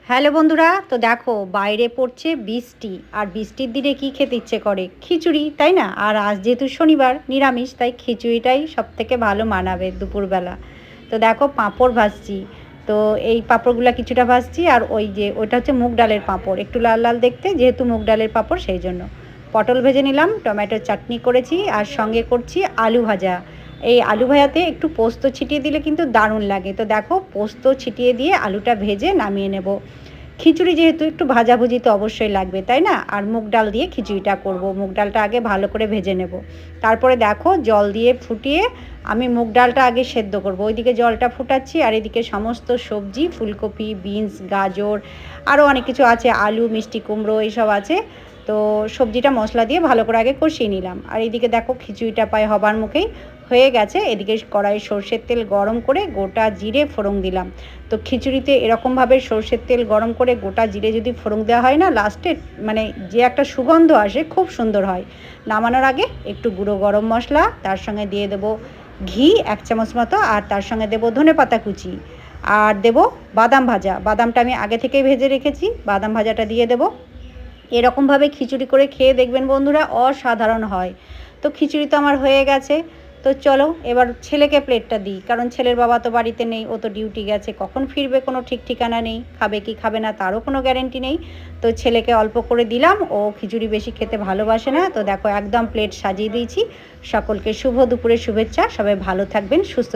Hello বন্ধুরা, তো দেখো বাইরে পড়ছে বৃষ্টি। আর বৃষ্টির দিনে কি খেতে ইচ্ছে করে? খিচুড়ি, তাই না? আর আজ যেহেতু শনিবার নিরামিষ, তাই খিচুড়িটাই সবথেকে ভালো মানাবে দুপুরবেলা। তো দেখো পাঁপড় ভাজছি। তো এই পাঁপড়গুলো কিছুটা ভাজছি, আর ওই যে ওইটা হচ্ছে মুগ ডালের পাঁপড়, একটু লাল লাল দেখতে, যেহেতু মুগ ডালের পাঁপড় সেই জন্য। পটল ভেজে নিলাম, টমেটোর চাটনি করেছি, আর সঙ্গে করছি আলু ভাজা। এই আলু ভাজাতে একটু পোস্ত ছিটিয়ে দিলে কিন্তু দারুণ লাগে। তো দেখো পোস্ত ছিটিয়ে দিয়ে আলুটা ভেজে নামিয়ে নেব। খিচুড়ি যেহেতু একটু ভাজাভুজি তো অবশ্যই লাগবে, তাই না? আর মুগ ডাল দিয়ে খিচুড়িটা করব। মুগ ডালটা আগে ভালো করে ভেজে নেব, তারপরে দেখো জল দিয়ে ফুটিয়ে আমি মুগ ডালটা আগে সেদ্ধ করব। ওইদিকে জলটা ফুটাচ্ছি, আর এদিকে সমস্ত সবজি, ফুলকপি, বিনস, গাজর, আরও অনেক কিছু আছে, আলু, মিষ্টি কুমড়ো, এইসব আছে। তো সবজিটা মশলা দিয়ে ভালো করে আগে কষিয়ে নিলাম। আর এদিকে দেখো খিচুড়িটা প্রায় হবার মুখেই হয়ে গেছে। এদিকে কড়াই সর্ষের তেল গরম করে গোটা জিরে ফোড়ন দিলাম। তো খিচুড়িতে এরকমভাবে সর্ষের তেল গরম করে গোটা জিরে যদি ফোড়ন দেওয়া হয় না লাস্টে, মানে যে একটা সুগন্ধ আসে, খুব সুন্দর হয়। নামানোর আগে একটু গুঁড়ো গরম মশলা, তার সঙ্গে দিয়ে দেবো ঘি 1 চামচ মতো, আর তার সঙ্গে দেবো ধনেপাতা কুচি, আর দেবো বাদাম ভাজা। বাদামটা আমি আগে থেকেই ভেজে রেখেছি, বাদাম ভাজাটা দিয়ে দেবো। এরকমভাবে খিচুড়ি করে খেয়ে দেখবেন বন্ধুরা, অসাধারণ হয়। তো খিচুড়ি তো আমার হয়ে গেছে। তো চলো এবার ছেলেকে প্লেটটা দিই, কারণ ছেলের বাবা তো বাড়িতে নেই, ও তো ডিউটি গেছে, কখন ফিরবে কোনো ঠিক ঠিকানা নেই, খাবে কি খাবে না তারও কোনো গ্যারেন্টি নেই। তো ছেলেকে অল্প করে দিলাম, ও খিচুড়ি বেশি খেতে ভালোবাসে না। তো দেখো একদম প্লেট সাজিয়ে দিয়েছি। সকলকে শুভ দুপুরের শুভেচ্ছা। সবাই ভালো থাকবেন, সুস্থ